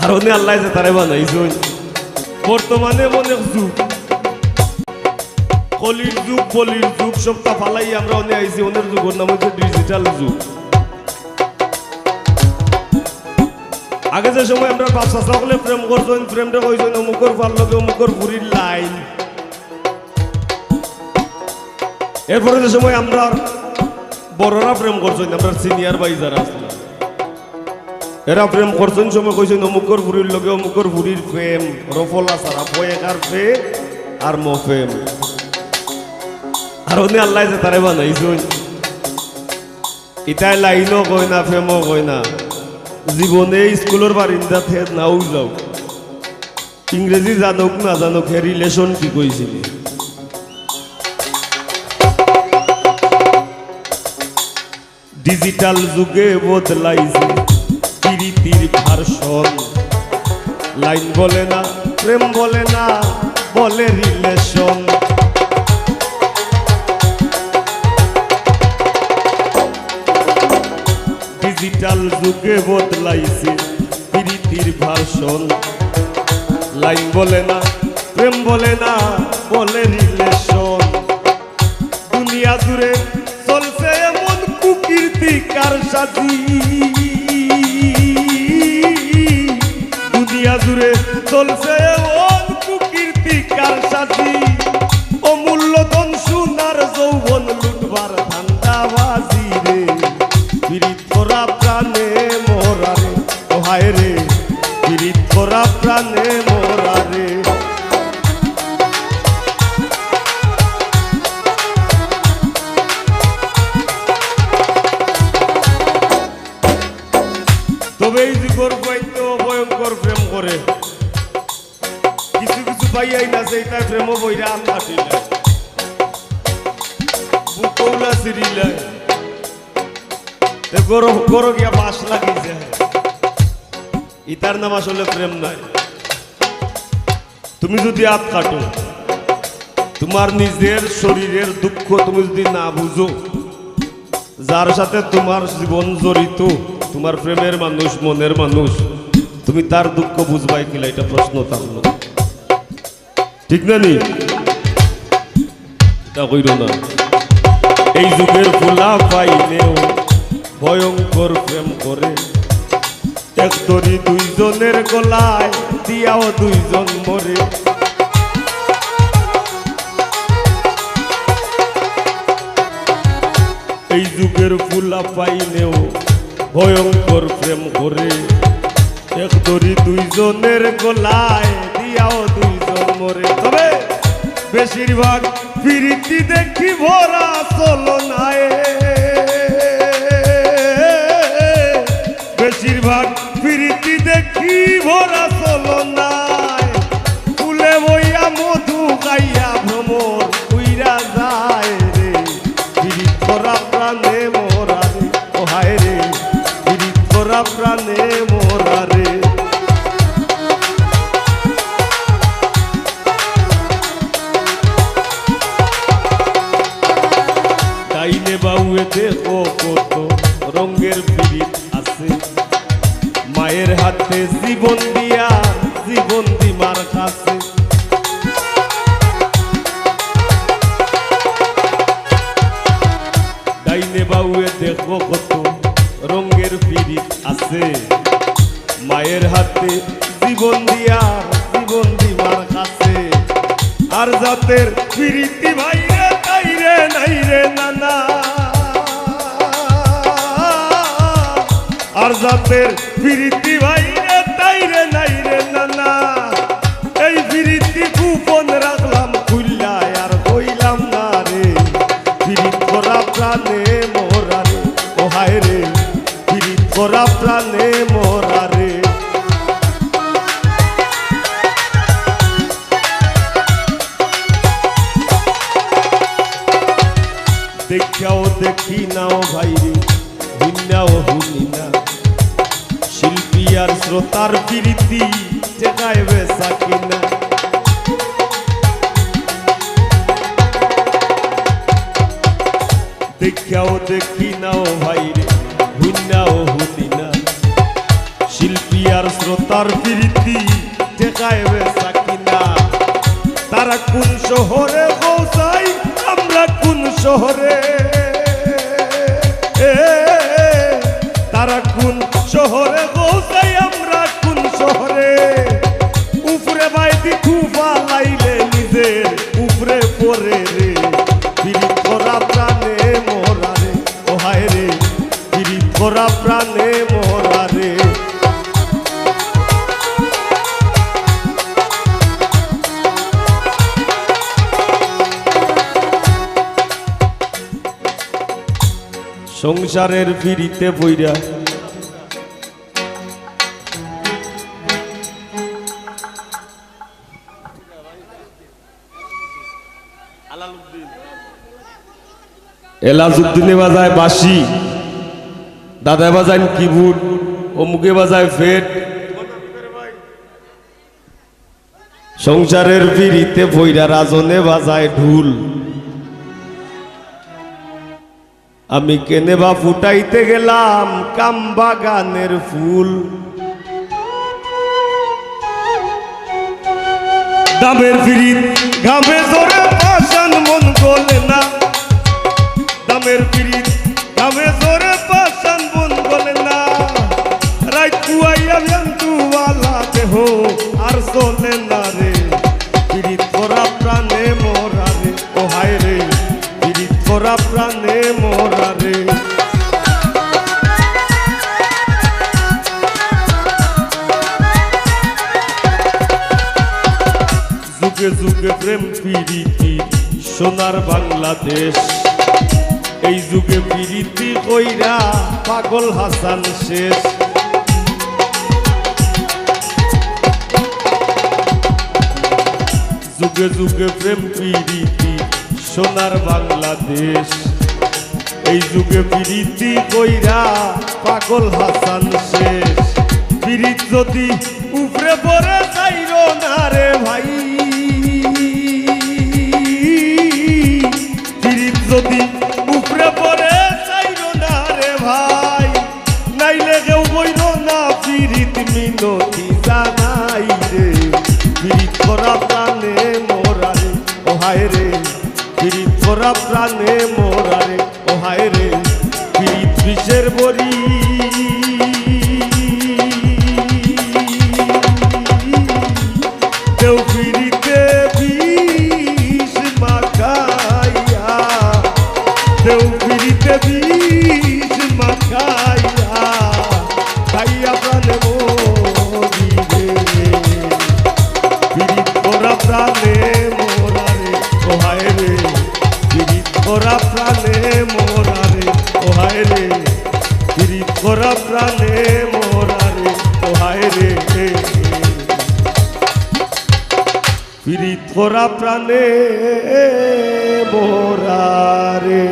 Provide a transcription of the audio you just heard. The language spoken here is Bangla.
আর উনি আল্লাহ যে তারে বানাইছেন বর্তমানে মনে যুগ কলির যুগ বলির যুগ সবটা ফালাই আমরা অনে আইছি ওনের যুগের নাম হচ্ছে ডিজিটাল যুগ। আগে যে সময় আমরা বাচ্চা সকলে প্রেম করছেন প্রেমটা কইছেন অমুকর ফার লগে অমুকর ঘুরির লাইন। এরপরে যে সময় আমরা বড়রা প্রেম করছেন আমরা সিনিয়র ভাই যারা আসলে এরা প্রেম করছেন সময় কইছেন অমুকর ঘুরির লগে অমুকর ঘুরির প্রেম রফলা সারা পয়েকার পে আর মফেম। আর উনি আল্লাহ যে তারে বানাইছেন ইটাই লাইনও কয় না ফেমও কয় না জীবনে স্কুলের বারিন্দা থেকে নাও যাও ইংরেজি জানুক না জানুক হে রিলেশন কি কইছিল। ডিজিটাল যুগে বদলাইছে প্রীতির ভার্সন লাইন বলে না প্রেম বলে না বলে রিলেশন। ডিজিটাল যুগে বদলাইছে প্রীতির ভার্সন লাইন বলে না প্রেম বলে না বলে রিলেশন। দুনিয়া জুড়ে চলছে এমন কুকীর্তি কারসাজি দুনিয়া জুড়ে চলছে এমন কুকীর্তি কারসাজি অমূল্য ধন সোনার যৌবন লুটবার ধান্দাবাজি রে পীড়িত করা প্রাণে মোরা রে ও হায় রে পীড়িত করা প্রাণে মোরা রে। তবে এই যুগের বৈদ্য ভয়ঙ্কর প্রেম করে কিছু কিছু পাইয়াই না সেই তাই প্রেম বইরা আম কাটিলে বুকৌলা সিরিলে গরো গিয়া বাস লাগিয়েছে ইতার নাম আসলে প্রেম নাই। তুমি যদি হাত কাটো তোমার নিজের শরীরের দুঃখ তুমি যদি না বুঝো যার সাথে তোমার জীবন জড়িত তোমার প্রেমের মানুষ মনের মানুষ তুমি তার দুঃখ বুঝবাই কিনা এটা প্রশ্ন তার ঠিক না নি এটা কইর না। এই যুগের ফুলা পাইলেও ভয়ঙ্কর প্রেম করে এক দড়ি দুইজনের গলায় দিয়াও দুইজন মরে। এই যুগের ফুলা পাইলেও ভয়ঙ্কর প্রেম করে এক দড়ি দুইজনের গলায় দিয়াও দুইজন মরে। তবে বেশিরভাগ প্রীতি দেখি ভরা চলনায় বেশিরভাগ প্রীতি দেখি ভরা চলনায় ফুলে বইয়া মধু গাইয়া ভ্রমর উইরা যায় রে পীড়িত করা প্রাণে মোরা রে ও হায় রে পীড়িত করা প্রাণে মোরা রে। ডাইনে বাউয়ে দেখো কত রঙের পীড়িত আছে মায়ের হাতে জীবন দিয়া জীবন দিমার কাছে। ডাইনে বাউয়ে দেখো কত রঙের পীড়িত আছে মায়ের হাতে জীবন দিয়া জীবন দিমার কাছে। আর জাতের পীড়িতি ভাইরে তাইরে নাই রে নানা আর জাতের পীড়িতি ভাইরে তাইরে নাই রে নানা এই পীড়িতি গোপন রাখলাম খুললায় আর কইলাম না রে পীড়িত করা প্রাণে মোরা রে ও হায় রে পীড়িত করা প্রাণে মোরা রে। দেখাও দেখি নাও ভাইরে হুন্নাও হুনি না শিল্পী আর শ্রোতার প্রীতি টেকায় বেচা কিনা। দেখাও দেখি নাও ভাইরে হুন্নাও হুনি না শিল্পী আর শ্রোতার প্রীতি ঠেকায় বেচা কিনা। তারা কোন শহরে পৌঁছাই আমরা কোন শহরে, তারা কোন শহরে পৌঁছাই আমরা কোন শহরে। উপরে বাইদি খুফা লাইলে নিজের উপরে পরে রে, পীড়িত করা প্রাণে মোরা রে, ও হায় রে পীড়িত করা প্রাণে মোরা রে। সংসারের ফিরিতে বইরা এলাজউদ্দিনে বাজায় বাঁশি, দাদায় বাজায় কিবোর্ড, অমুকে বাজায় ফেট। সংসারের ফিরিতে বইরা রাজনে বাজায় ঢুল। আমি কেনে বা ফুটাইতে গেলাম কাম বাগানের ফুল। দামের ফিরিত ঘামে জোরে পাশান মন গলে না, দামের ফিরিত ঘামে জোরে পাশান মন গলে না। রাইত কুয়াইয়া জন্তুওয়ালা দেহ আর চলে না রে, পীড়িত করা প্রাণে মোরা রে, ও হায় রে পীড়িত করা প্রাণে মোরা রে। যুগে যুগে প্রেম প্রীতি সোনার বাংলাদেশ, এই যুগে প্রীতি কইরা পাগল হাসান শেষ। যুগে যুগে প্রেম প্রীতি সোনার বাংলাদেশ, এই যুগে প্রীতি কইরা পাগল হাসান শেষ। প্রীত যদি উপরে পড়ে যাইরো না রে ভাই, প্রীত যদি উপরে পড়ে যাইরো না রে ভাই, নাইলে কেউ বইল না প্রীত মিনতি জানাই রে। প্রীত করা প্রাণে মোরা রে, ও হায় রে পীড়িত করা প্রাণে মোরা রে, ও হায় রে পীড়িত বিষের বড়ি। কেউ পীড়িতে বিষ মাখাইয়া, কেউ পীড়িতে বিষ মাখাইয়া খাইয়া প্রাণে মরি রে। পীড়িত করা প্রাণে মোরা রে, ও হায় রে পীড়িত করা প্রাণে মোরা রে, ও হায় রে পীড়িত করা প্রাণে মোরা রে, ও হায় রে পীড়িত করা প্রাণে মোরা রে।